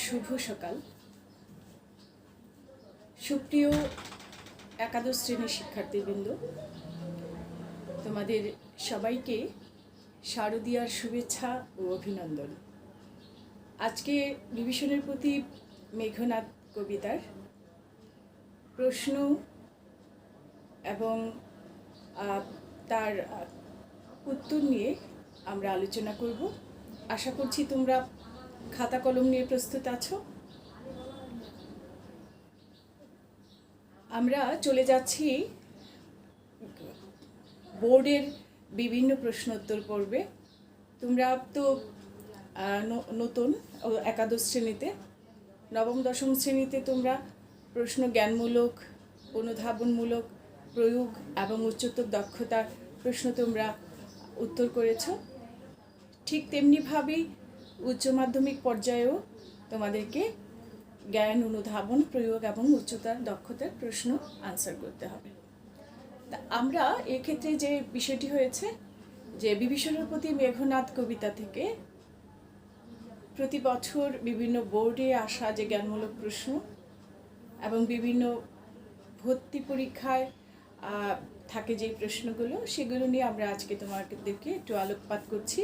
শুভ সকাল। সুপ্রিয় একাদশ শ্রেণীর শিক্ষার্থীবৃন্দ, তোমাদের সবাইকে শারদীয়ার শুভেচ্ছা ও অভিনন্দন। আজকে রিভিশনের প্রতি মেঘনাদ কবিতার প্রশ্ন এবং তার উত্তর নিয়ে আমরা আলোচনা করব। আশা করছি তোমরা খাতা কলম নিয়ে প্রস্তুত আছো। আমরা চলে যাচ্ছি বোর্ডের বিভিন্ন প্রশ্নোত্তর পর্বে। তোমরা তো নতুন একাদশ শ্রেণীতে, নবম দশম শ্রেণীতে তোমরা প্রশ্ন জ্ঞানমূলক, অনুধাবনমূলক, প্রয়োগ এবং উচ্চতর দক্ষতার প্রশ্ন তোমরা উত্তর করেছো। ঠিক তেমনিভাবেই উচ্চ মাধ্যমিক পর্যায়েও তোমাদেরকে জ্ঞান, অনুধাবন, প্রয়োগ এবং উচ্চতর দক্ষতার প্রশ্ন আনসার করতে হবে। তা আমরা এক্ষেত্রে যে বিষয়টি হয়েছে যে বিভীষণের প্রতি মেঘনাদ কবিতা থেকে প্রতি বছর বিভিন্ন বোর্ডে আসা যে জ্ঞানমূলক প্রশ্ন এবং বিভিন্ন ভর্তি পরীক্ষায় থাকে যে প্রশ্নগুলো, সেগুলো নিয়ে আমরা আজকে তোমাদেরকে একটু আলোকপাত করছি।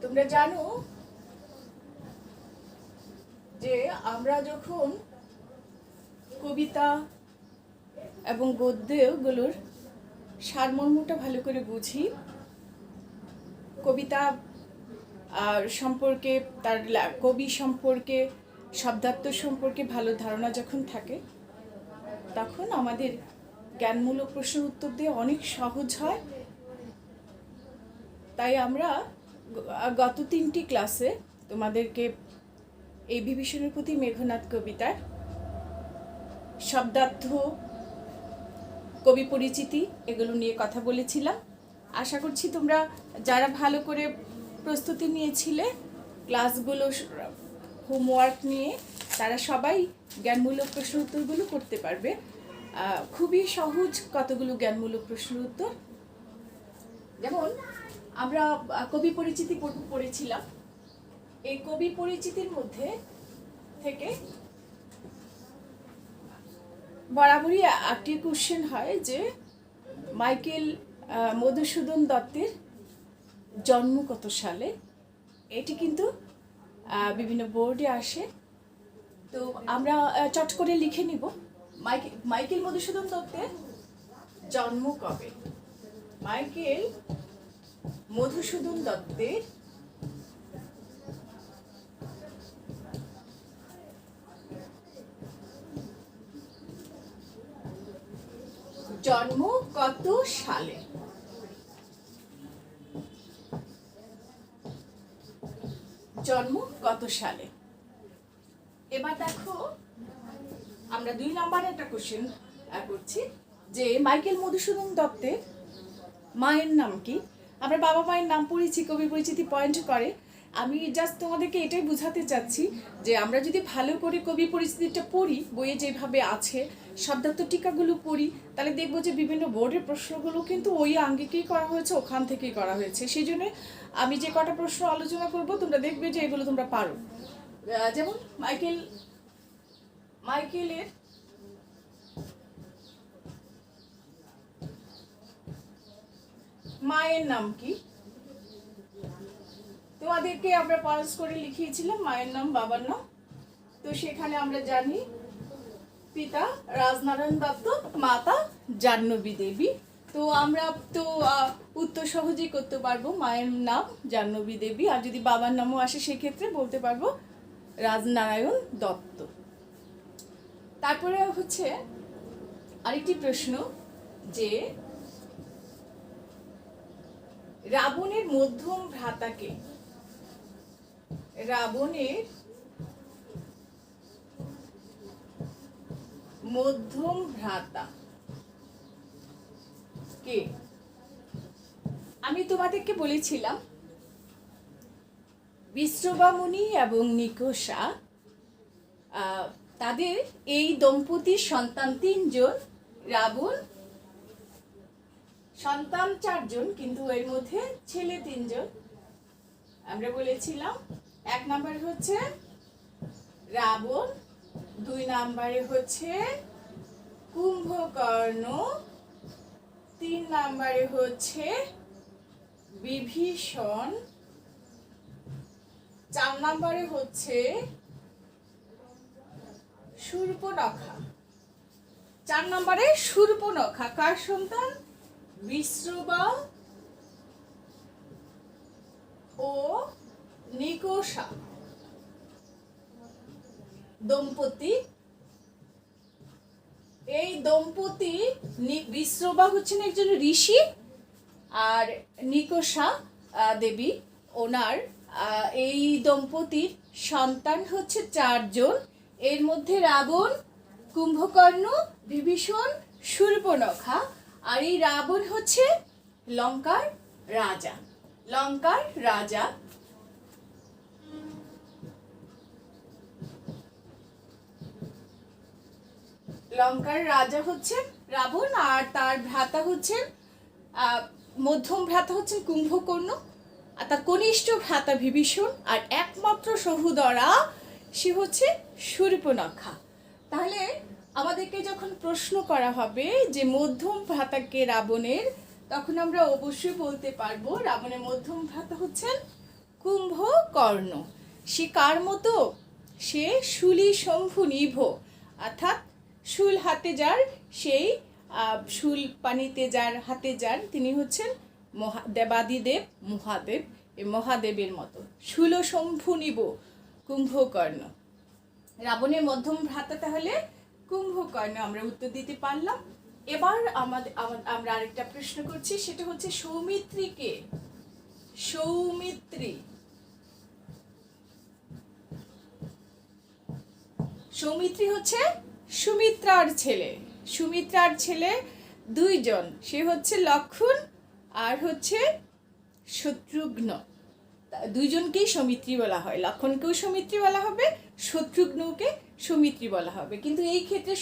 তোমরা জানো যে আমরা যখন কবিতা এবং গদ্যগুলোর সারমর্মটা ভালো করে বুঝি, কবিতা সম্পর্কে, তার কবি সম্পর্কে, শব্দার্থ সম্পর্কে ভালো ধারণা যখন থাকে, তখন আমাদের জ্ঞানমূলক প্রশ্নের উত্তর দিয়ে অনেক সহজ হয়। তাই আমরা গত 3টি ক্লাসে তোমাদেরকে এই বিভীষণের প্রতি মেঘনাদ কবিতার শব্দার্থ, কবি পরিচিতি এগুলো নিয়ে কথা বলেছিলাম। আশা করছি তোমরা যারা ভালো করে প্রস্তুতি নিয়েছিলে ক্লাসগুলো হোমওয়ার্ক নিয়ে, তারা সবাই জ্ঞানমূলক প্রশ্ন উত্তরগুলো করতে পারবে। খুবই সহজ কতগুলো জ্ঞানমূলক প্রশ্নের উত্তর। যেমন আমরা কবি পরিচিতি পড়েছিলাম। এই কবি পরিচিতির মধ্যে থেকে বরাবরই একটি কোশ্চেন হয় যে মাইকেল মধুসূদন দত্তের জন্ম কত সালে। এটি কিন্তু বিভিন্ন বোর্ডে আসে। তো আমরা চট করে লিখে নিব মাইকেল মধুসূদন দত্তের জন্ম কবে। মাইকেল মধুসূদন দত্তের জন্ম কত সালে। জন্ম কত সালে। এবার দেখো আমরা 2 নম্বরে একটা কোশ্চেন করছি যে মাইকেল মধুসূদন দত্তের মায়ের নাম কি। আমরা বাবা মায়ের নাম পড়েছি, কবি পরিচিতি পয়েন্ট করে। আমি জাস্ট তোমাদেরকে এটাই বোঝাতে চাচ্ছি যে আমরা যদি ভালো করে কবি পরিচিতিটা পড়ি, বইয়ে যেভাবে আছে, শব্দার্থ টিকাগুলো পড়ি, তাহলে দেখবো যে বিভিন্ন বোর্ডের প্রশ্নগুলো কিন্তু ওই আঙ্গিকেই করা হয়েছে, ওখান থেকেই করা হয়েছে। সেই জন্য আমি যে কটা প্রশ্ন আলোচনা করব তোমরা দেখবে যে এগুলো তোমরা পারো। যেমন মাইকেলের মায়ের নাম কি। তোমাদেরকে আমরা পজ করে লিখিয়েছিলাম মায়ের নাম, বাবার নাম। তো সেখানে আমরা জানি পিতা রাজনারায়ণ দত্ত, মাতা জাহ্নবী দেবী। তো আমরা তো উত্তর সহজেই করতে পারবো, মায়ের নাম জাহ্নবী দেবী। আর যদি বাবার নামও আসে সেক্ষেত্রে বলতে পারবো রাজনারায়ণ দত্ত। তারপরে হচ্ছে আরেকটি প্রশ্ন যে রাবণের মধ্যম ভ্রাতাকে। রাবণের মধ্যম ভ্রাতা কে। আমি তোমাদেরকে বলেছিলাম বিশ্রবামুনি এবং নিকষা তাদের এই দম্পতির সন্তান 3 জন। রাবণ সন্তান 4 জন, কিন্তু এর মধ্যে ছেলে 3 জন। আমরা বলেছিলাম 1 নম্বরে হচ্ছে রাবণ, 2 নম্বরে হচ্ছে কুম্ভকর্ণ, 3 নম্বরে হচ্ছে বিভীষণ, 4 নম্বরে হচ্ছে শূর্পণখা। 4 নম্বরে শূর্পণখা কার সন্তান? বিশ্রবা ও নিকষা দম্পতি। এই দম্পতি বিশ্রবা হচ্ছেন একজন ঋষি, আর নিকষা দেবী ওনার এই দম্পতির সন্তান হচ্ছে 4 জন। এর মধ্যে রাবণ, কুম্ভকর্ণ, বিভীষণ, শূর্পণখা। আর এই রাবণ হচ্ছে লঙ্কার রাজা। লঙ্কার রাজা লঙ্কার রাজা হচ্ছেন রাবণ, আর তার ভ্রাতা হচ্ছেন মধ্যম ভ্রাতা হচ্ছেন কুম্ভকর্ণ, আর তার কনিষ্ঠ ভ্রাতা বিভীষণ, আর একমাত্র সহোদরা সে হচ্ছে শূর্পণখা। তাহলে আমাদেরকে যখন প্রশ্ন করা হবে যে মধ্যম ভ্রাতাকে রাবণের, তখন আমরা অবশ্যই বলতে পারবো রাবণের মধ্যম ভ্রাতা হচ্ছেন কুম্ভকর্ণ। সে কার মতো? সে শূলী শম্ভু নিভ, অর্থাৎ শূল হাতে যার, সেই শূল পানিতে যার, হাতে যার, তিনি হচ্ছেন দেবাদিদেব মহাদেব। এই মহাদেবের মতো শূল শম্ভু নিভ কুম্ভকর্ণ। রাবণের মধ্যম ভ্রাতা তাহলে কুম্ভকর্ণ, আমরা উত্তর দিতে পারলাম। এবার আমরা আরেকটা প্রশ্ন করছি, সেটা হচ্ছে সৌমিত্রীকে। সৌমিত্রী, সৌমিত্রী হচ্ছে সুমিত্রার ছেলে। সুমিত্রার ছেলে 2 জন, সে হচ্ছে লক্ষণ আর হচ্ছে শত্রুঘ্ন। 2 জনকেই সৌমিত্রী বলা হয়, লক্ষণকেও সৌমিত্রী বলা হবে, শত্রুঘ্নকে সৌমিত্রী বলা হবে। কিন্তু এই ক্ষেত্রে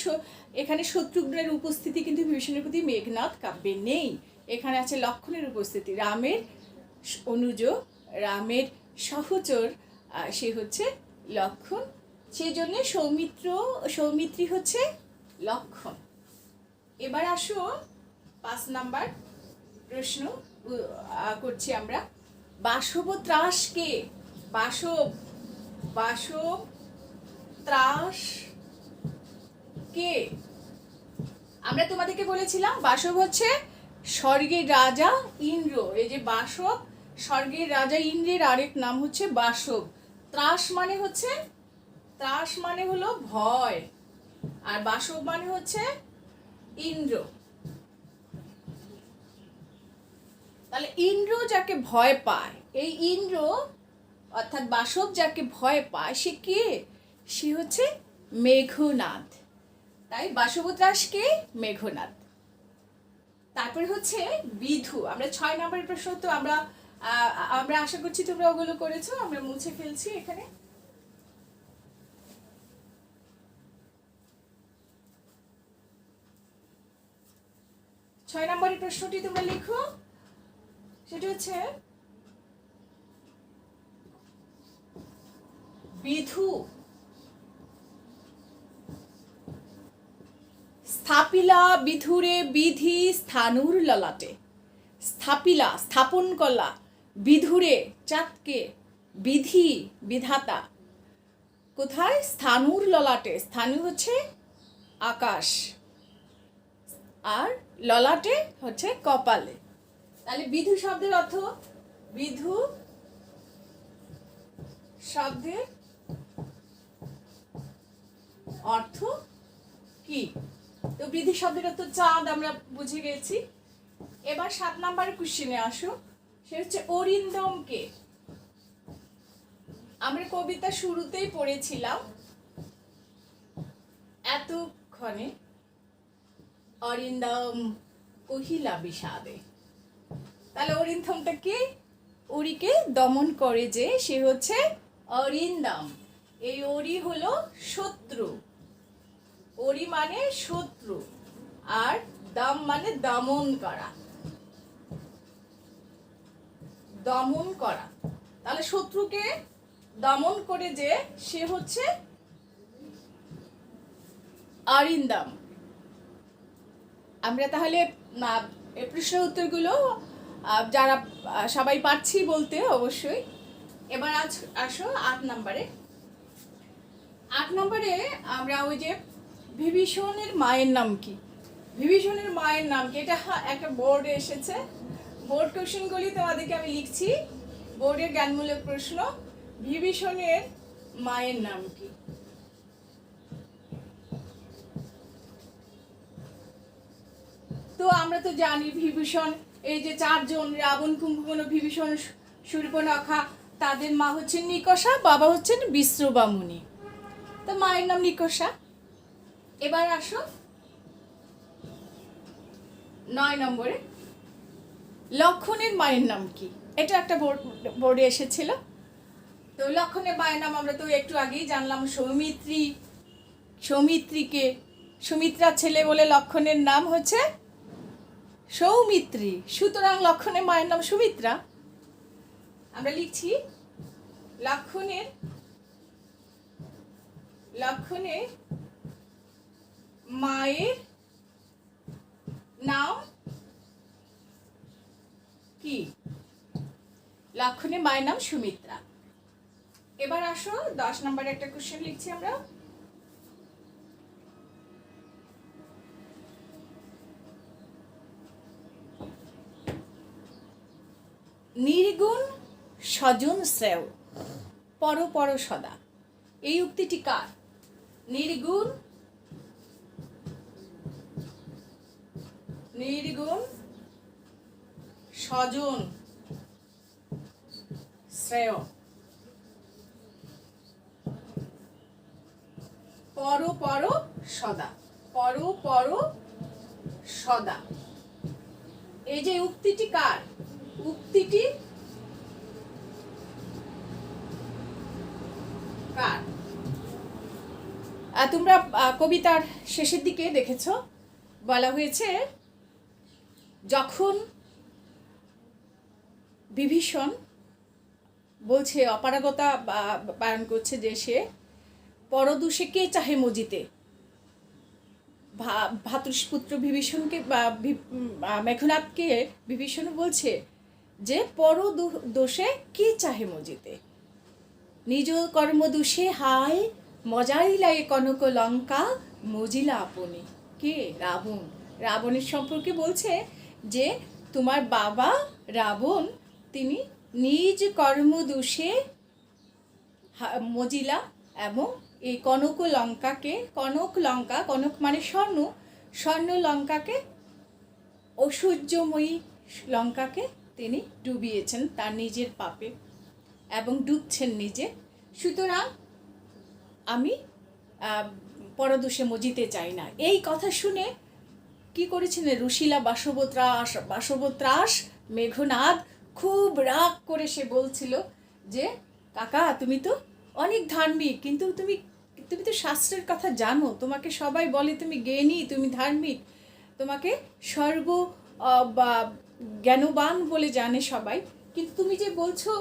এখানে শত্রুঘ্নের উপস্থিতি কিন্তু বিভীষণের প্রতি মেঘনাদ কাব্যে নেই। এখানে আছে লক্ষণের উপস্থিতি, রামের অনুজ, রামের সহচর, সে হচ্ছে লক্ষণ। সেই জন্য সৌমিত্রী হচ্ছে লক্ষণ। এবার আসো 5 নাম্বার প্রশ্ন করছি আমরা। বাসব ত্রাস কে? বাসব ত্রাস কে? আমরা তোমাদেরকে বলেছিলাম বাসব হচ্ছে স্বর্গের রাজা ইন্দ্র। এই যে বাসব, স্বর্গের রাজা ইন্দ্রের আরেক নাম হচ্ছে বাসব। ত্রাস মানে হলো ভয়, আর বাসব মানে হচ্ছে ইন্দ্র। তাহলে ইন্দ্র যাকে ভয় পায়, এই ইন্দ্র অর্থাৎ বাসব যাকে ভয় পায়, সে কে? সে হচ্ছে মেঘনাদ। তাই বাসবত্রাস কে? মেঘনাদ। তারপরে হচ্ছে বিধু। আমরা 6 নম্বরের প্রশ্ন তো আমরা আশা করছি তোমরা ওগুলো করেছো, আমরা মুছে ফেলছি এখানে। ছয় নম্বরের প্রশ্নটি তোমরা লিখো, সেটা হচ্ছে বিধু স্থাপিলা বিধুরে বিধি স্থানুর ললাটে। স্থাপিলা স্থাপন কলা, বিধুরে চাঁদকে, বিধি বিধাতা কোথায়? স্থানুর ললাটে। স্থানু হচ্ছে আকাশ, আর ললাটে হচ্ছে কপালে। তাহলে বিধু শব্দের অর্থ, বিধু শব্দের অর্থ কি? তো বিধি শব্দের অর্থ চাঁদ, আমরা বুঝে গেছি। এবার 7 নাম্বার কোশ্চেনে আসো, সে হচ্ছে অরিন্দম কে? আমরা কবিতা শুরুতেই পড়েছিলাম এতক্ষণে, অরিন্দম কহিলা বিষাদে। তাহলে অরিন্দমটা কি? অরিকে দমন করে যে, সে হচ্ছে অরিন্দম। এই অরি হলো শত্রু, অরি মানে শত্রু, আর দম মানে দমন করা, দমন করা। তাহলে শত্রুকে দমন করে যে সে হচ্ছে অরিন্দম। আমরা তাহলে এই প্রশ্ন উত্তরগুলো যারা সবাই পারছি বলতে অবশ্যই। এবার আসো 8 নম্বরে। 8 নম্বরে আমরা ওই যে বিভীষণের মায়ের নাম কি, বিভীষণের মায়ের নাম কি, এটা একটা বোর্ডে এসেছে। বোর্ড কোশ্চেনগুলি তোমাদেরকে আমি লিখছি, বোর্ডের জ্ঞানমূলক প্রশ্ন। বিভীষণের মায়ের নাম কি? তো আমরা তো জানি বিভীষণ, এই যে 4 জন রাবণ, কুম্ভকর্ণ, বিভীষণ, শূর্পণখা, তাদের মা হচ্ছেন নিকষা, বাবা হচ্ছেন বিশ্রবা মুনি। তো মায়ের নাম নিকষা। এবার আসো 9 নম্বরে, লক্ষণের মায়ের নাম কি? এটা একটা বোর্ডে এসেছিল। তো লক্ষণের মায়ের নাম আমরা তো একটু আগেই জানলাম, সৌমিত্রী। সৌমিত্রীকে, সুমিত্রার ছেলে বলে লক্ষণের নাম হচ্ছে সৌমিত্রী, সুতরাং লক্ষণের মায়ের নাম সুমিত্রা। আমরা লিখছি লক্ষণের মায়ের নাম কি? লক্ষণের মায়ের নাম সুমিত্রা। এবার আসো 10 নম্বরে একটা কোশ্চেন লিখছি আমরা। নির্গুণ স্বজন শ্রেয় পর পর সদা, এই উক্তিটি কার? নির্গুণ স্বজন শ্রেয় পর পর সদা, পর পর সদা, এই যে উক্তিটি কার? উক্তিটি কার? তোমরা কবিতার শেষের দিকে দেখেছ, বলা হয়েছে যখন বিভীষণ বলছে, অপারগতা পালন করছে যে সে পরদুষে কে চাহে মজিতে, ভ্রাতুষ্পুত্র বিভীষণকে মেঘনাদকে বিভীষণ বলছে যে পর দোষে কে চাহে মজিতে, নিজ কর্ম দোষে হায় মজাইলাই কনক লঙ্কা মজিলা আপনি। কে? রাবণ। রাবণের সম্পর্কে বলছে যে তোমার বাবা রাবণ তিনি নিজ কর্ম দোষে মজিলা এবং এই কনক লঙ্কাকে, কনক লঙ্কা, কনক মানে স্বর্ণ, স্বর্ণ লঙ্কাকে, ঐশ্বর্যময়ী লঙ্কাকে তিনি ডুবিয়েছেন তার নিজের পাপে এবং ডুবছেন নিজে। সুতরাং আমি পরদোষে মজিতে চাই না। এই কথা শুনে কি করেছিলেন রুশিলা বাসবত্রাস মেঘনাদ খুব রাগ করে সে বলছিল যে কাকা তুমি তো অনেক ধার্মিক, কিন্তু তুমি তো শাস্ত্রের কথা জানো, তোমাকে সবাই বলে তুমি জ্ঞানী, তুমি ধার্মিক, তোমাকে সর্ব জ্ঞানবান বলে জানে সবাই, কিন্তু তুমি যে বলছো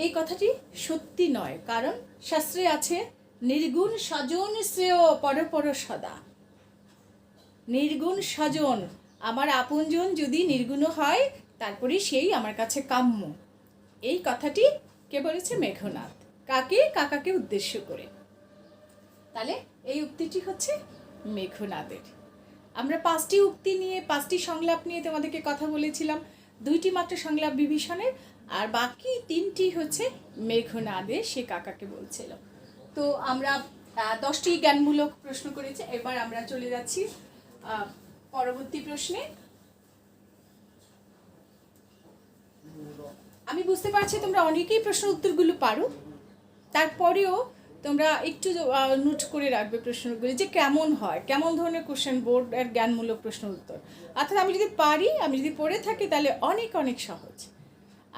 এই কথাটি সত্যি নয়, কারণ শাস্ত্রে আছে নির্গুণ স্বজন শ্রেয় পর পর সদা। নির্গুণ স্বজন, আমার আপনজন যদি নির্গুণ হয় তারপরে সেই আমার কাছে কাম্য। এই কথাটি কে বলেছে? মেঘনাদ। কাকে? কাকাকে উদ্দেশ্য করে। তাহলে এই উক্তিটি হচ্ছে মেঘনাদের। আমরা 5টি উক্তি নিয়ে, 5টি সংলাপ নিয়ে তোমাদেরকে কথা বলেছিলাম। 2টি মাত্র সংলাপ বিভীষণের, আর বাকি 3টি হচ্ছে মেঘনাদের, সে কাকাকে বলছিল। তো আমরা 10টি জ্ঞানমূলক প্রশ্ন করেছি। এবার আমরা চলে যাচ্ছি পরবর্তী প্রশ্নে। আমি বুঝতে পারছি তোমরা অনেকেই প্রশ্ন উত্তরগুলো পারো, তারপরেও তোমরা একটু নোট করে রাখবে প্রশ্নগুলি যে কেমন হয়, কেমন ধরনের কোশ্চেন, বোর্ড আর জ্ঞানমূলক প্রশ্ন উত্তর। অর্থাৎ আমি যদি পারি, আমি যদি পড়ে থাকি তাহলে অনেক অনেক সহজ।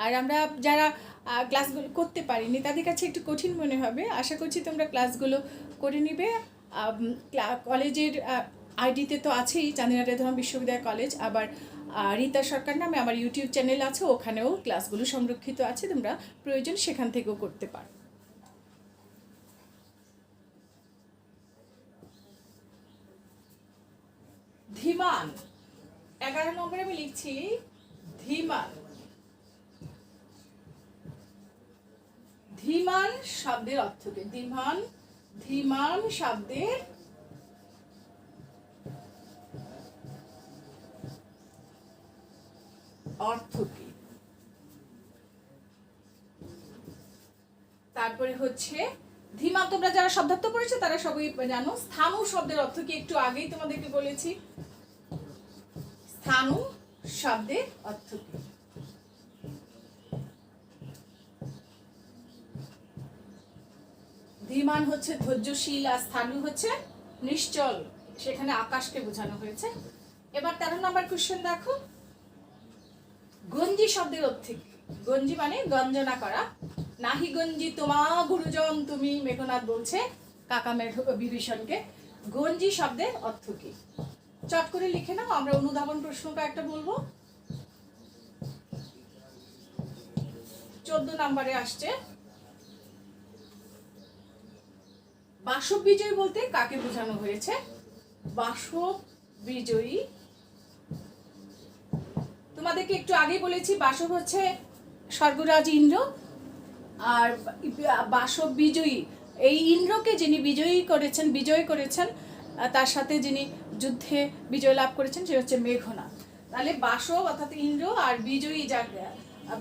আর আমরা যারা ক্লাসগুলো করতে পারিনি তাদের কাছে একটু কঠিন মনে হবে। আশা করছি তোমরা ক্লাসগুলো করে নিবে কলেজের আইডিতে তো আছেই, চাঁদিনা রেধা বিশ্ববিদ্যালয় কলেজ। আবার রীতা সরকার নামে আমার ইউটিউব চ্যানেল আছে, ওখানেও ক্লাসগুলো সংরক্ষিত আছে, তোমরা প্রয়োজন সেখান থেকেও করতে পারো। ধীমান, 11 নম্বরে আমি লিখছি ধীমান। ধীমান শব্দের অর্থ কি? ধীমান শব্দের অর্থ কি? তারপরে হচ্ছে ধীমান, তোমরা যারা শব্দার্থ পড়েছো তারা সবাই জানো। স্থাণু শব্দের অর্থ কি? একটু আগেই তোমাদেরকে বলেছি। স্থাণু শব্দের অর্থ কি? ধীমান হচ্ছে ধৈর্যশীল, আর স্থাণু হচ্ছে নিশ্চল, সেখানে আকাশকে বোঝানো হয়েছে। এবার 13 নম্বর কোশ্চেন দেখো, গঞ্জি শব্দের অর্থ কি? গঞ্জি মানে গঞ্জনা করা। নাহি গঞ্জি তোমা গুরুজন তুমি, মেঘনাদ বলছে কাকা বিভীষণকে। গঞ্জি শব্দের অর্থ কি? চট করে লিখে নাও, আমরা অনুধাবন প্রশ্ন কয়েকটা বলবো। 14 নম্বরে আসছে, বাসব বিজয়ী বলতে কাকে বোঝানো হয়েছে? বাসব বিজয়ী, তোমাদেরকে একটু আগে বলেছি, বাসব হচ্ছে স্বর্গরাজ ইন্দ্র, আর বাসব বিজয়ী এই ইন্দ্রকে যিনি বিজয় করেছেন, তার সাথে যিনি যুদ্ধে বিজয় লাভ করেছেন সে হচ্ছে মেঘনাদ। তাহলে বাসব অর্থাৎ ইন্দ্র, আর বিজয়ী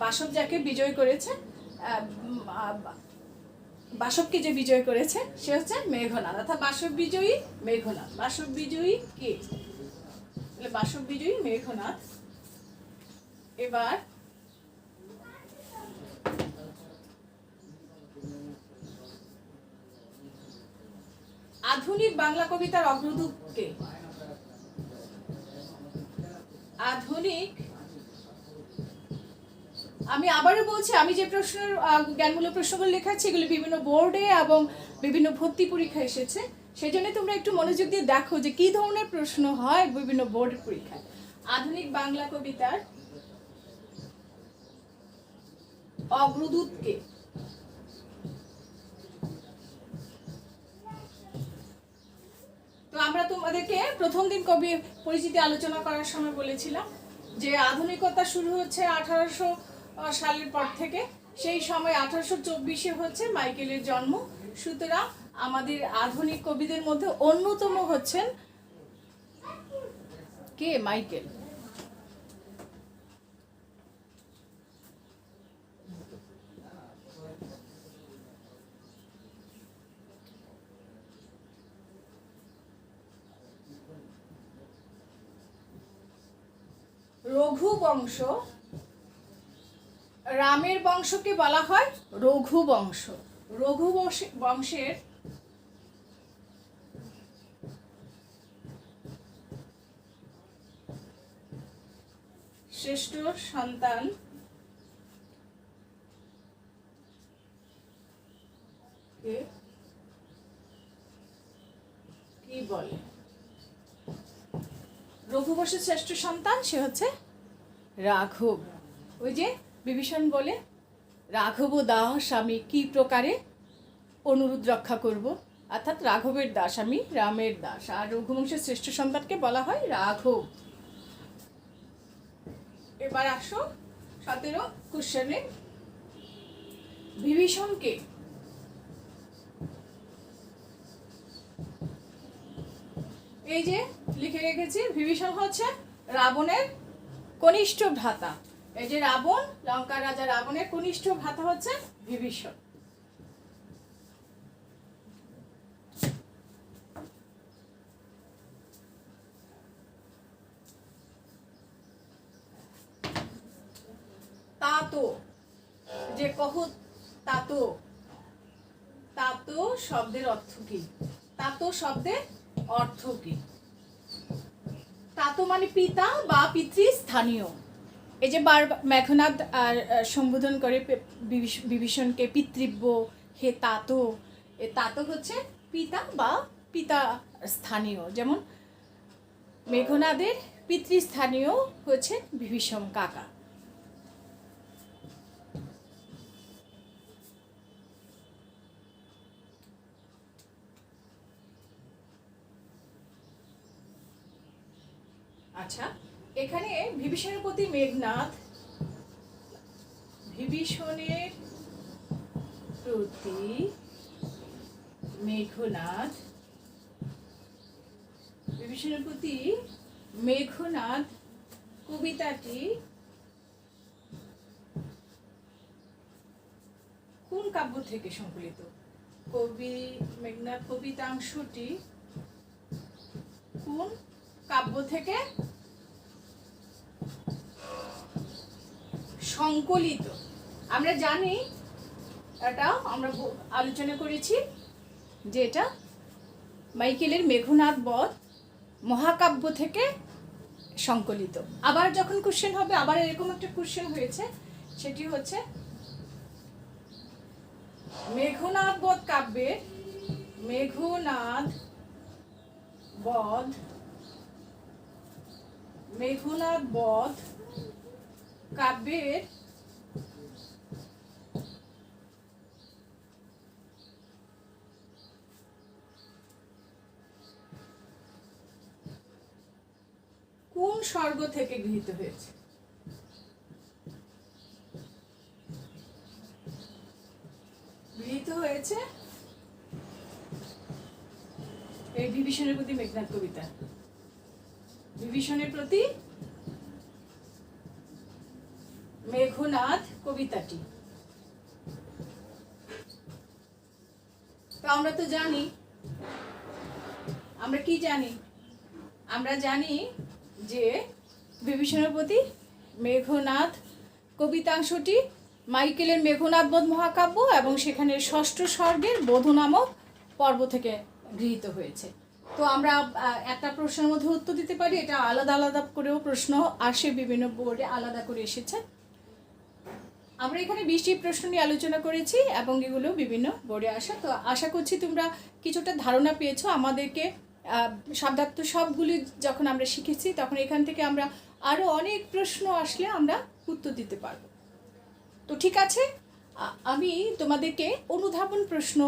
বাসব যাকে বিজয় করেছে, বাসবকে যে বিজয় করেছে সে হচ্ছে মেঘনাদ, অর্থাৎ বাসব বিজয়ী মেঘনাদ। বাসব বিজয়ী কে? বাসব বিজয়ী মেঘনাদ। এবার আধুনিক বাংলা কবিতার অগ্রদূত কে? আধুনিক, আমি আবারও বলছি, আমি যে প্রশ্নের জ্ঞানমূলক প্রশ্নগুলো লেখাচ্ছি এগুলো বিভিন্ন বোর্ডে এবং বিভিন্ন ভর্তি পরীক্ষা এসেছে, সেই জন্য তোমরা একটু মনোযোগ দিয়ে দেখো যে কি ধরনের প্রশ্ন হয় বিভিন্ন বোর্ড পরীক্ষায়। আধুনিক বাংলা কবিতার অগ্রদূত কে? তো আমরা তোমাদেরকে প্রথম দিন কবি পরিচিতি আলোচনা করার সময় বলেছিলাম যে আধুনিকতা শুরু হচ্ছে 1800 সালের পর থেকে, সেই সময় 1824-এ হচ্ছে মাইকেলের জন্ম। সুতরাং আমাদের আধুনিক কবিদের মধ্যে অন্যতম হচ্ছেন কে? মাইকেল। রঘুবংশ, রামের বংশকে বলা হয় রঘুবংশ। রঘুবংশের শ্রেষ্ঠ সন্তান কে কি বলে? রঘুবংশের শ্রেষ্ঠ সন্তান সে হচ্ছে রাঘব। ওই যে বিভীষণ বলে, রাঘব দাস আমি কি প্রকারে অনুরোধ রক্ষা করব, অর্থাৎ রাঘবের দাস আমি, রামের দাস। আর রঘুবংশের শ্রেষ্ঠ সন্তানকে বলা হয় রাঘব। এবার আসো 17 কোশ্চেনে, বিভীষণকে এই যে লিখে রেখেছি, বিভীষণ হচ্ছে রাবণের কনিষ্ঠ ভ্রাতা। এই যে রাবণ, লঙ্কার রাজা রাবণের কনিষ্ঠ ভ্রাতা হচ্ছে বিভীষণ। তাতো, যে কহো তাতো, তাতো শব্দের অর্থ কি? তাতো শব্দের অর্থ কি? তাতো মানে পিতা বা পিতৃস্থানীয়। এই যে মেঘনাদ আর সম্বোধন করে বিভীষণকে পিতৃব্য, হে তাতো, এ তাতো হচ্ছে পিতা বা পিতা স্থানীয়, যেমন মেঘনাদের পিতৃস্থানীয় হচ্ছে বিভীষণ কাকা। আচ্ছা, এখানে বিভীষণের প্রতি মেঘনাদ, বিভীষণের প্রতি মেঘনাদ, বিভীষণের প্রতি মেঘনাদ কবিতাটি কোন কাব্য থেকে সংকলিত? মেঘনাদ কবিতাংশটি কোন কাব্য থেকে সংকলিত? আমরা জানি, এটা আমরা আলোচনা করেছি যে এটা মাইকেলের মেঘনাদ বধ মহাকাব্য থেকে সংকলিত। আবার যখন কোশ্চেন হবে, আবার এরকম একটা কোশ্চেন হয়েছে, সেটি হচ্ছে মেঘনাদ বধ কাব্যের, মেঘনাদ বধ কাব্যের কোন স্বর্গ থেকে গৃহীত হয়েছে? গৃহীত হয়েছে এই বিভীষণের প্রতি মেঘনাদ কবিতা। বিভীষণের প্রতি মেঘনাদ কবিতাটি। তো আমরা তো জানি, আমরা কি জানি? আমরা জানি যে বিভীষণের প্রতি মেঘনাদ কবিতাংশটি মাইকেলের মেঘনাদ বধ মহাকাব্য এবং সেখানে ষষ্ঠ স্বর্গের বধূ নামক পর্ব থেকে গৃহীত হয়েছে। তো আমরা একটা প্রশ্নের মধ্যে উত্তর দিতে পারি, এটা আলাদা আলাদা করেও প্রশ্ন আসে, বিভিন্ন বোর্ডে আলাদা করে এসেছে। আমরা এখানে 20টি প্রশ্ন নিয়ে আলোচনা করেছি এবং এগুলো বিভিন্ন বোর্ডে আসা। তো আশা করছি তোমরা কিছুটা ধারণা পেয়েছো। আমাদেরকে শব্দার্থ সবগুলি যখন আমরা শিখেছি, তখন এখান থেকে আমরা আরও অনেক প্রশ্ন আসলে আমরা উত্তর দিতে পারব। তো ঠিক আছে, আমি তোমাদেরকে অনুধাবন প্রশ্ন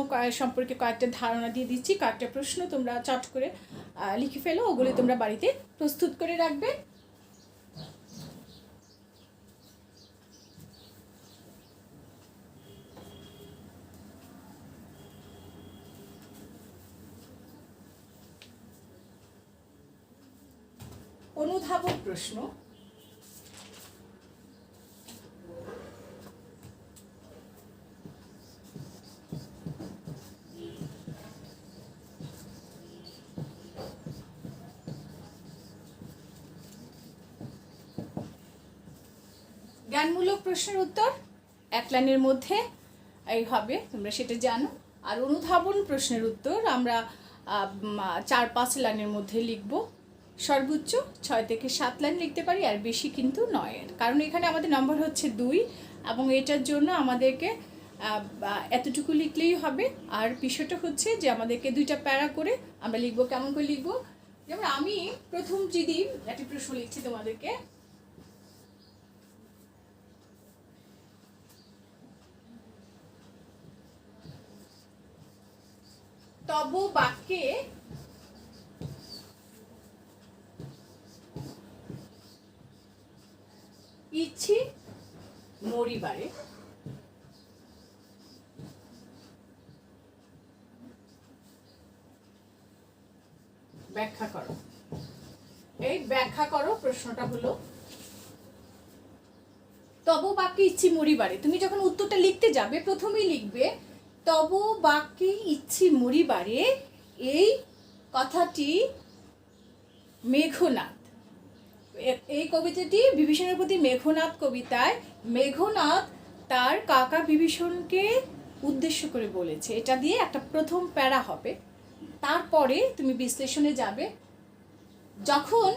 সম্পর্কে কয়েকটা ধারণা দিয়ে দিচ্ছি। কয়েকটা প্রশ্ন তোমরা চট করে লিখে ফেলো, ওগুলি তোমরা বাড়িতে প্রস্তুত করে রাখবে। অনুধাবন প্রশ্ন। জ্ঞানমূলক প্রশ্নের উত্তর এক লাইনের মধ্যে এই হবে, তোমরা সেটা জানো। আর অনুধাবন প্রশ্নের উত্তর আমরা 4-5 লাইনের মধ্যে লিখব। সর্বোচ্চ 6 থেকে 7 লাইন লিখতে পারি, আর বেশি কিন্তু নয়, কারণ এখানে আমাদের নম্বর হচ্ছে 2 এবং এটার জন্য আমাদেরকে এতটুকু লিখলেই হবে। আর বিষয়টা হচ্ছে যে আমাদেরকে 2টা প্যারা করে আমরা লিখবো। কেমন করে লিখবো? যেমন আমি প্রথম যদি একটি প্রশ্ন লিখছি তোমাদেরকে, তব বাক্যে ইচ্ছি মরিবারে ব্যাখ্যা করো। এই ব্যাখ্যা করো প্রশ্নটা হলো তব বাক্যে ইচ্ছি মরিবারে। তুমি যখন উত্তরটা লিখতে যাবে, প্রথমেই লিখবে তব বাক্যে ইচ্ছি মরিবারে। এই কথাটি মেঘনাদ, এই কবিতাটি বিভীষণের প্রতি মেঘনাদ কবিতায় মেঘনাদ তার কাকা বিভীষণকে উদ্দেশ্য করে বলেছে। এটা দিয়ে একটা প্রথম প্যারা হবে। তারপরে তুমি বিশ্লেষণে যাবে। যখন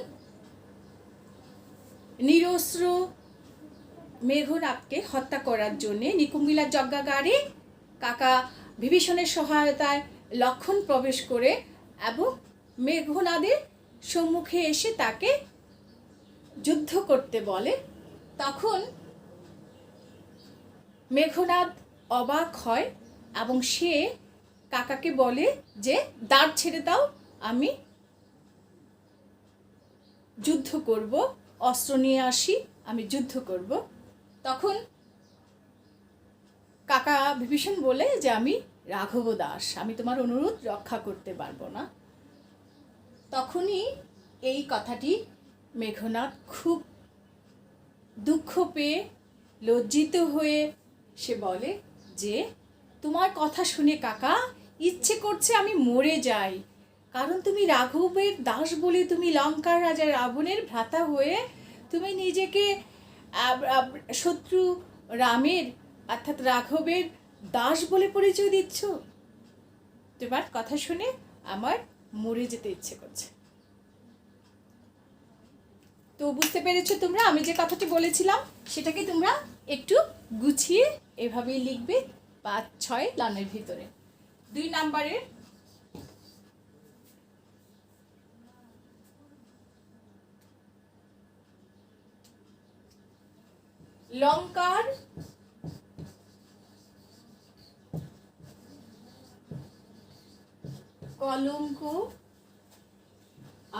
নিরস্ত্র মেঘনাদকে হত্যা করার জন্যে নিকুম্বিলার যজ্ঞাগারে কাকা বিভীষণের সহায়তায় লক্ষণ প্রবেশ করে এবং মেঘনাদের সম্মুখে এসে তাকে যুদ্ধ করতে বলে। তখন মেঘনাদ অবাক হয় এবং সে কাকাকে বলে যে দাঁড় ছেড়ে দাও, আমি যুদ্ধ করব, অস্ত্র নিয়ে আসি, আমি যুদ্ধ করব। তখন কাকা বিভীষণ বলে যে আমি রাঘব দাস, আমি তোমার অনুরোধ রক্ষা করতে পারবো না। তখনই এই কথাটি মেঘনাদ খুব দুঃখ পেয়ে লজ্জিত হয়ে সে বলে যে তোমার কথা শুনে কাকা ইচ্ছে করছে আমি মরে যাই, কারণ তুমি রাঘবের দাস বলে তুমি লঙ্কার রাজা রাবণের ভ্রাতা হয়ে তুমি নিজেকে শত্রু রামের অর্থাৎ রাঘবের দাস বলে পরিচয় দিচ্ছ। তোমার কথা শুনে আমার মরে যেতে ইচ্ছে করছে। তো বুঝতে পেরেছো তোমরা, আমি যে কথাটি বলেছিলাম সেটাকে তোমরা একটু গুছিয়ে এভাবেই লিখবে 5-6 লাইনের ভিতরে। 2 নাম্বারের লঙ্কার কলঙ্ক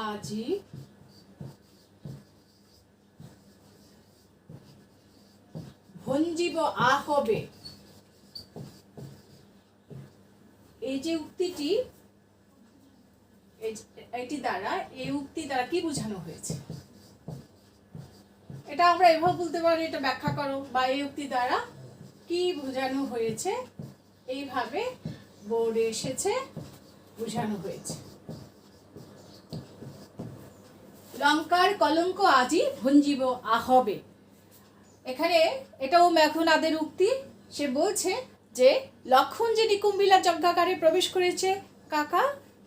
আজি ভঞ্জিব আহবে, এই যে উক্তিটি, এটি দ্বারা, এই উক্তি দ্বারা কি বোঝানো হয়েছে? এটা আমরা এভাবে বলতে পারি, এটা ব্যাখ্যা করো, বা এই উক্তি দ্বারা কি বোঝানো হয়েছে, এইভাবে বোর্ডে এসেছে, বোঝানো হয়েছে। লঙ্কার কলঙ্ক আজি ভঞ্জিব আহবে, এখানে এটাও মেঘনাদের উক্তি। সে বলছে যে লক্ষণ যে নিকুম্বিলা যজ্ঞাগারে প্রবেশ করেছে কাকা,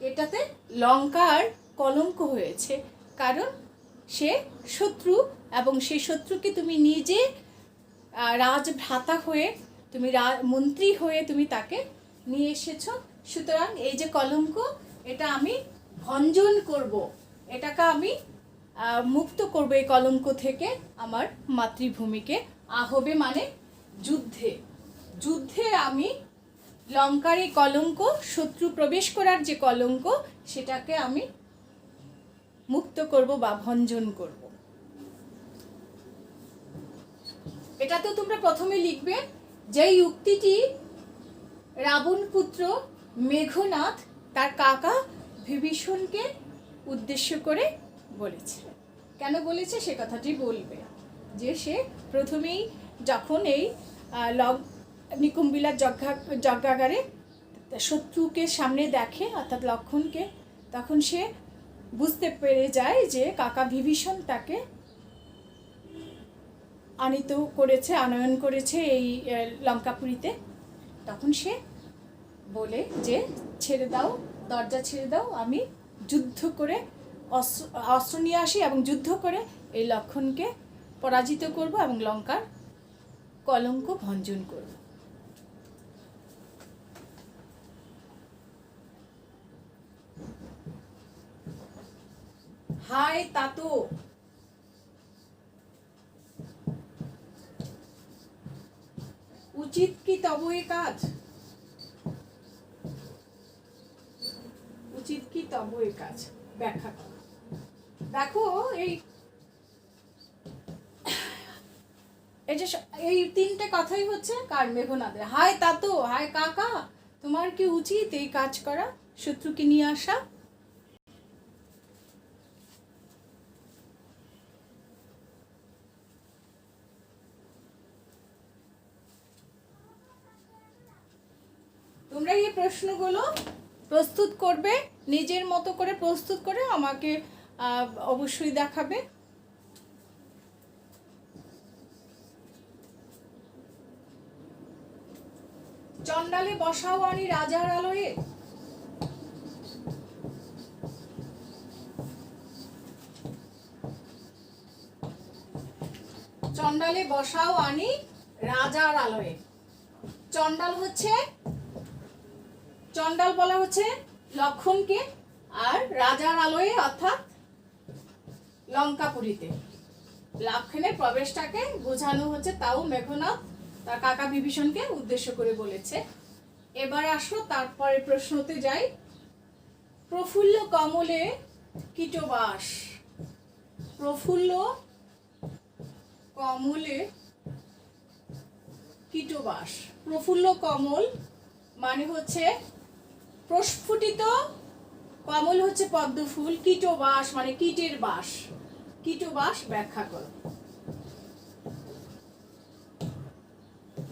এটাতে লঙ্কার কলঙ্ক হয়েছে, কারণ সে শত্রু এবং সেই শত্রুকে তুমি নিজে রাজভ্রাতা হয়ে, তুমি মন্ত্রী হয়ে তুমি তাকে নিয়ে এসেছো। সুতরাং এই যে কলঙ্ক, এটা আমি ভঞ্জন করব, এটাকে আমি মুক্ত করব এই কলঙ্ক থেকে আমার মাতৃভূমিকে। আহবে মানে যুদ্ধে, যুদ্ধে আমি লঙ্কার এই কলঙ্ক, শত্রু প্রবেশ করার যে কলঙ্ক, সেটাকে আমি মুক্ত করব বা ভঞ্জন করব। এটা তো তোমরা প্রথমে লিখবে যেই উক্তিটি রাবণ পুত্র মেঘনাদ তার কাকা বিভীষণকে উদ্দেশ্য করে বলেছে। কেন বলেছে সে কথাটি বলবে, যে সে প্রথমেই যখন এই নিকুম্বিলার যজ্ঞাগারে শত্রুকে সামনে দেখে অর্থাৎ লক্ষণকে, তখন সে বুঝতে পেরে যায় যে কাকা বিভীষণ তাকে আনিত করেছে, আনয়ন করেছে এই লঙ্কাপুরীতে। তখন সে বলে যে ছেড়ে দাও, দরজা ছেড়ে দাও, আমি যুদ্ধ করে অস্ত্র নিয়ে আসি এবং যুদ্ধ করে এই লক্ষণকে পরাজিত করব এবং লঙ্কার কলঙ্ক ভঞ্জন করব। হায় তাতো, উচিত কি তব এ কাজ, উচিত কি তব এ কাজ ব্যাখ্যা করো। দেখো এই যে এই 3টে কথাই হচ্ছে কার? মেঘনাদের। হায় তাতো, হায় কাকা, তোমার কি উচিত এই কাজ করা, শত্রুকে নিয়ে আসা? তোমরা এই প্রশ্নগুলো প্রস্তুত করবে, নিজের মতো করে প্রস্তুত করে আমাকে অবশ্যই দেখাবে। চণ্ডালে বসাও আনি রাজার আলয়ে, চণ্ডালে বসাও আনি রাজার আলয়ে। চণ্ডাল হচ্ছে, চণ্ডাল বলা হচ্ছে লক্ষণকে, আর রাজার আলোয় অর্থাৎ লঙ্কাপুরীতে লক্ষণের প্রবেশটাকে বোঝানো হচ্ছে, তাও মেঘনাদ তার কাকা বিভীষণকে উদ্দেশ্য করে বলেছে। এবার আসো তারপরে প্রশ্নতে যাই। প্রফুল্ল কমলে কীটবাস। প্রফুল্ল কমলে কীটবাস। প্রফুল্ল কমল মানে হচ্ছে প্রস্ফুটিত, কমল হচ্ছে পদ্ম ফুল, কীটবাস মানে কীটের বাস। কীটবাস ব্যাখ্যা করো,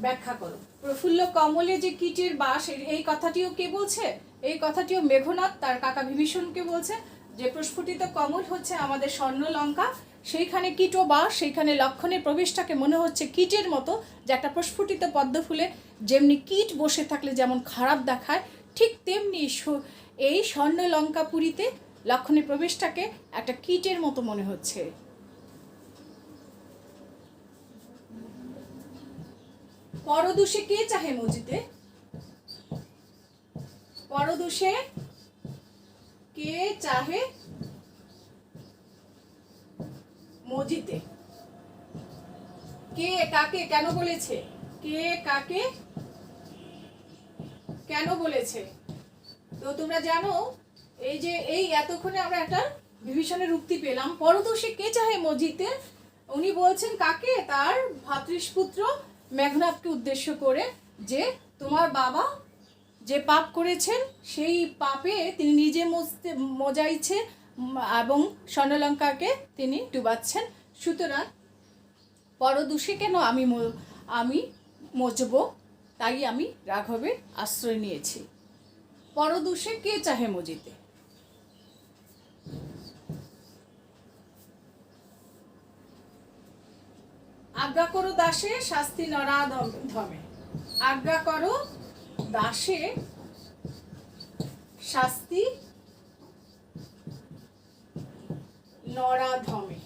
ব্যাখ্যা করো। প্রফুল্ল কমলে যে কীটের বাস, এই কথাটিও কে বলছে? এই কথাটিও মেঘনাদ তার কাকা বিভীষণকে বলছে যে প্রস্ফুটিত কমল হচ্ছে আমাদের স্বর্ণলঙ্কা, সেইখানে কীটবাস, সেইখানে লক্ষণের প্রবেশটাকে মনে হচ্ছে কীটের মতো, যে একটা প্রস্ফুটিত পদ্ম ফুলে যেমনি কীট বসে থাকলে যেমন খারাপ দেখায়, ঠিক তেমনি এই স্বর্ণলঙ্কাপুরীতে লক্ষণের প্রবেশটাকে একটা কীটের মতো মনে হচ্ছে। পরদুষে কে চাহে মজিতে? পরদুষে কে চাহে মজিতে? কে কাকে কেন বলেছে? কে কাকে কেন বলেছে? তো তোমরা জানো, এই যে এই এতক্ষণে আমরা একটা বিভীষণের উক্তি পেলাম, পরদুষে কে চাহে মজিতে। উনি বলছেন কাকে? তার ভ্রাতৃপুত্র মেঘনাদকে উদ্দেশ্য করে, যে তোমার বাবা যে পাপ করেছেন সেই পাপে তিনি নিজে মজাইছে এবং স্বর্ণলঙ্কাকে তিনি ডুবাচ্ছেন। সুতরাং পরদুষে কেন আমি মজব, তাই আমি রাঘবের আশ্রয় নিয়েছি। পরদুষে কে চাহে মজিতে? আজ্ঞা করো দাসে শাস্তি নরাধমে। আজ্ঞা করো দাসে শাস্তি নরাধমে।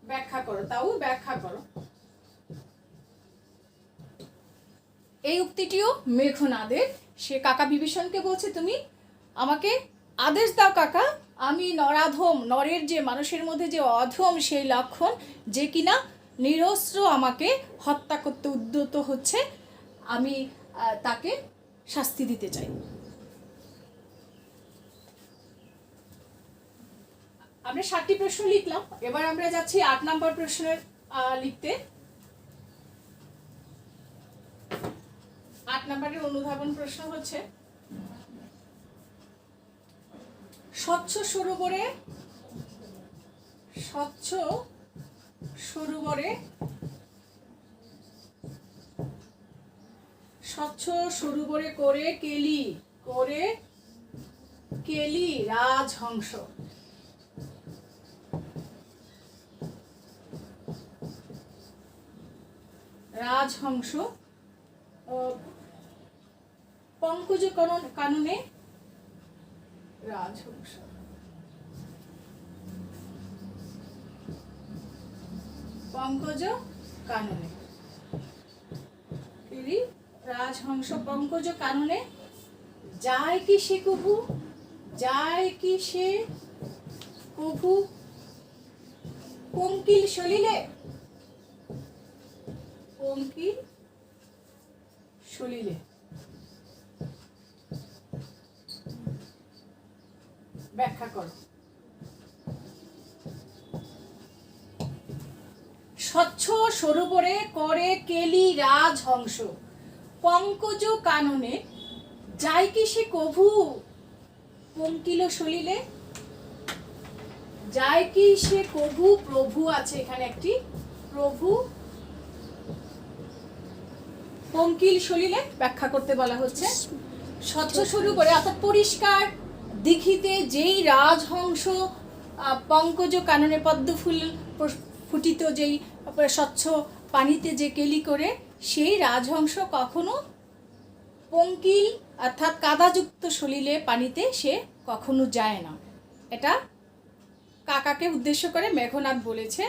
ব্যাখ্যা করো, তাও ব্যাখ্যা করো। এই উক্তিটিও মেঘনাদের, সে কাকা বিভীষণকে বলছে তুমি আমাকে আদেশ দাও কাকা, আমি নরাধম, নরের যে মানুষের মধ্যে যে অধম সেই লক্ষণ, যে কিনা নিরস্ত্র আমাকে হত্যা করতে উদ্যত হচ্ছে, আমি তাকে শাস্তি দিতে চাই। আমরা 7টি প্রশ্ন লিখলাম, এবার আমরা যাচ্ছি 8 নম্বর প্রশ্নের লিখতে। 8 নম্বরের অনুধাবন প্রশ্ন হচ্ছে, স্বচ্ছ সরোবরে করে কেলি রাজহংস। পঙ্কজ কাননে রাজহংস। পঙ্কজ কাননে রাজহংস পঙ্কজ কাননে যায় কি সে কভু, পঙ্কিল সলিলে। ব্যাখ্যা করো। স্বচ্ছ সরোবরে করে কেলি রাজহংস, পঙ্কজ কাননে যায় কি সে কভু, পঙ্কিল সলিলে। যায় কি সে কভু, প্রভু আছে এখানে একটি, প্রভু পঙ্কিল সলিলে ব্যাখ্যা করতে বলা হচ্ছে। স্বচ্ছ সরোবরে অর্থাৎ পরিষ্কার দিঘিতে যেই রাজহংস পঙ্কজ কাননে পদ্ম ফুল ফুটিত যেই স্বচ্ছ পানিতে যে কেলি করে, সেই রাজহংস কখনো পঙ্কিল অর্থাৎ কাদাযুক্ত সলিলে পানিতে সে কখনো যায় না। এটা কাকাকে উদ্দেশ্য করে মেঘনাদ বলেছে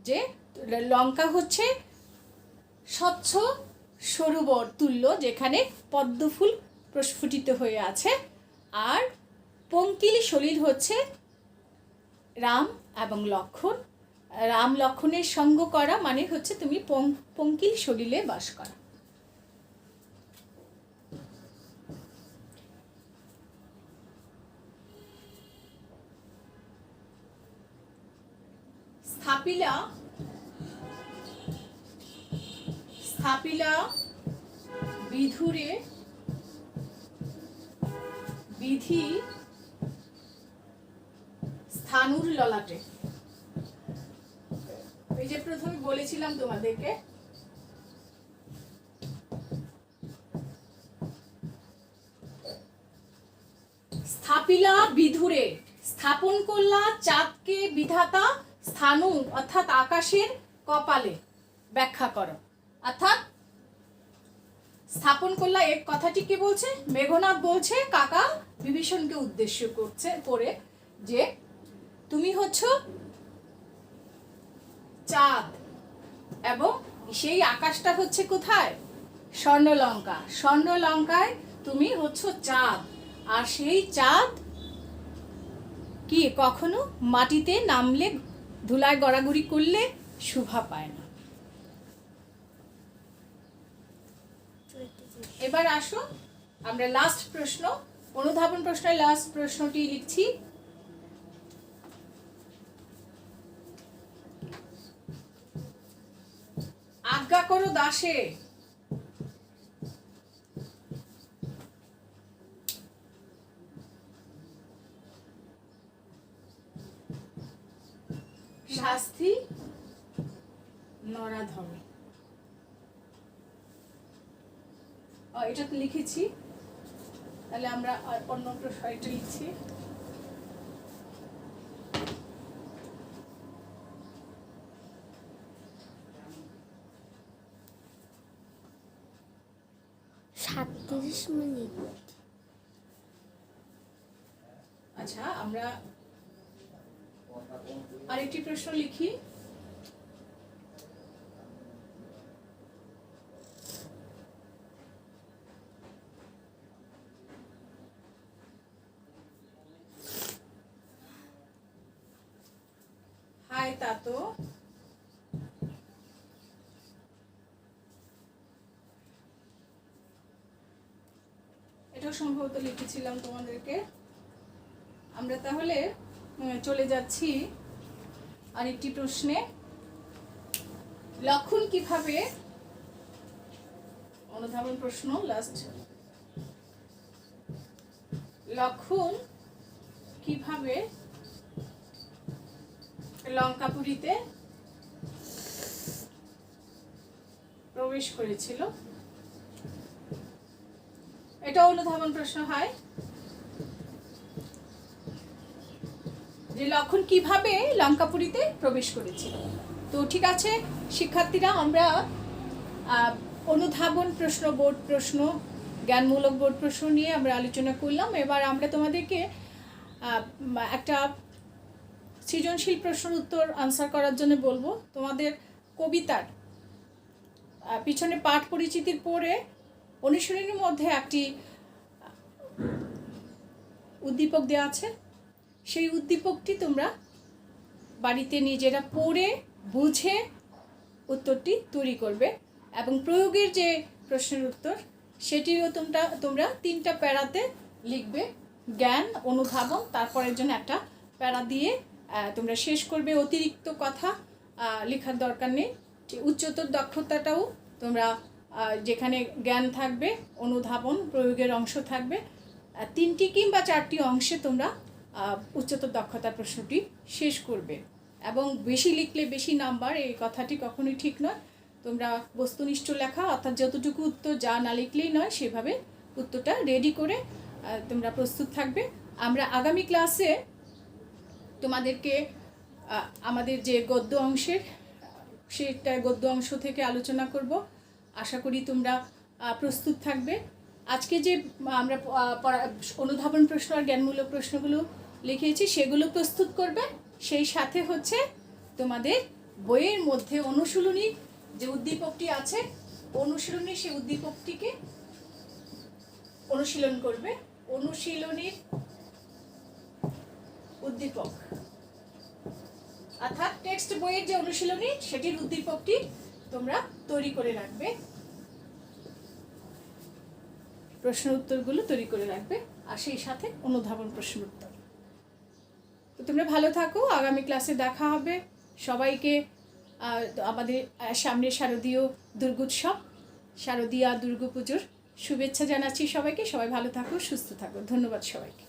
যে লঙ্কা হচ্ছে স্বচ্ছ সরোবর তুল্য, যেখানে পদ্মফুল প্রস্ফুটিত হয়ে আছে। আর পঙ্কিল সলিল হচ্ছে রাম এবং লক্ষ্মণ। রাম লক্ষ্মণের সঙ্গ করা মানে হচ্ছে তুমি পঙ্কিল সলিলে বাস করা। স্থাপিলা স্থাপিলা বিধুরে বিধি স্থানুর ললাটে। এই যে প্রথমে বলেছিলাম তোমাদেরকে, স্থাপিলা বিধুরে, স্থাপন করলা চাঁদকে বিধাতা স্থানু অর্থাৎ আকাশের কপালে। ব্যাখ্যা করো। অর্থাৎ স্থাপন করলা এক কথাটি কে বলছে? মেঘনাদ বলছে কাকা বিভীষণকে উদ্দেশ্য করছে করে যে তুমি হচ্ছ চাঁদ, এবং সেই আকাশটা হচ্ছে কোথায়? স্বর্ণলঙ্কা। স্বর্ণলঙ্কায় তুমি হচ্ছ চাঁদ, আর সেই চাঁদ কি কখনো মাটিতে নামলে, ধুলায় গড়াগড়ি করলে শোভা পায় না। এবার আসো আমরা লাস্ট প্রশ্ন, অনুধাবন প্রশ্নের লাস্ট প্রশ্নটি লিখছি। আজ্ঞা করো দাসে, শাস্তি নরাধমে। এটা তো লিখেছি, তাহলে আমরা অন্য প্রশ্ন এটা লিখছি। আচ্ছা, আমরা আরেকটি প্রশ্ন লিখি। হায় তাতো এটাও সম্ভবত লিখেছিলাম তোমাদেরকে। আমরা তাহলে চলে যাচ্ছি আরেকটি প্রশ্নে। লক্ষণ কিভাবে, অনুধাবন প্রশ্ন লাস্ট, লক্ষণ কিভাবে লঙ্কাপুরীতে প্রবেশ করেছিল? এটা অনুধাবন প্রশ্ন হয় যে লক্ষণ কিভাবে লঙ্কাপুরীতে প্রবেশ করেছিল। তো ঠিক আছে শিক্ষার্থীরা, আমরা অনুধাবন প্রশ্ন, বোর্ড প্রশ্ন, জ্ঞানমূলক বোর্ড প্রশ্ন নিয়ে আমরা আলোচনা করলাম। এবার আমরা তোমাদেরকে একটা সৃজনশীল প্রশ্নের উত্তর আনসার করার জন্য বলবো। তোমাদের কবিতার পিছনে পাঠ পরিচিতির পরে অনুশীলনীর মধ্যে একটি উদ্দীপক দেওয়া আছে। সেই উদ্দীপকটি তোমরা বাড়িতে নিজেরা পড়ে বুঝে উত্তরটি তৈরি করবে, এবং প্রয়োগের যে প্রশ্নের উত্তর সেটিও তোমরা 3টা প্যারাতে লিখবে। জ্ঞান, অনুধাবন, তারপরের জন্য একটা প্যারা দিয়ে তোমরা শেষ করবে। অতিরিক্ত কথা লেখার দরকার নেই। উচ্চতর দক্ষতাটাও তোমরা, যেখানে জ্ঞান থাকবে, অনুধাবন, প্রয়োগের অংশ থাকবে, 3টি কিংবা 4টি অংশে তোমরা উচ্চতর দক্ষতার প্রশ্নটি শেষ করবে। এবং বেশি লিখলে বেশি নাম্বার, এই কথাটি কখনোই ঠিক নয়। তোমরা বস্তুনিষ্ঠ লেখা, অর্থাৎ যতটুকু উত্তর যা না লিখলেই নয়, সেভাবে উত্তরটা রেডি করে তোমরা প্রস্তুত থাকবে। আমরা আগামী ক্লাসে তোমাদেরকে আমাদের যে গদ্য অংশের, সেটা গদ্য অংশ থেকে আলোচনা করব। আশা করি তোমরা প্রস্তুত থাকবে। আজকে যে আমরা অনুধাবন প্রশ্ন আর জ্ঞানমূলক প্রশ্নগুলো লিখেছি সেগুলো প্রস্তুত করবে। সেই সাথে হচ্ছে তোমাদের বইয়ের মধ্যে অনুশীলনী যে উদ্দীপকটি আছে অনুশীলনী সেই উদ্দীপকটিকে অনুশীলন করবে। অনুশীলনীর উদ্দীপক অর্থাৎ টেক্সট বইয়ের যে অনুশীলনী সেটির উদ্দীপকটি তোমরা তৈরি করে রাখবে, প্রশ্ন উত্তরগুলো তৈরি করে রাখবে, আর সেই সাথে অনুধাবন প্রশ্ন উত্তর। তো তোমরা ভালো থাকো, আগামী ক্লাসে দেখা হবে। সবাইকে আমাদের সামনে শারদীয় দুর্গোৎসব, শারদীয়া দুর্গাপুজোর শুভেচ্ছা জানাচ্ছি সবাইকে। সবাই ভালো থাকো, সুস্থ থাকো। ধন্যবাদ সবাইকে।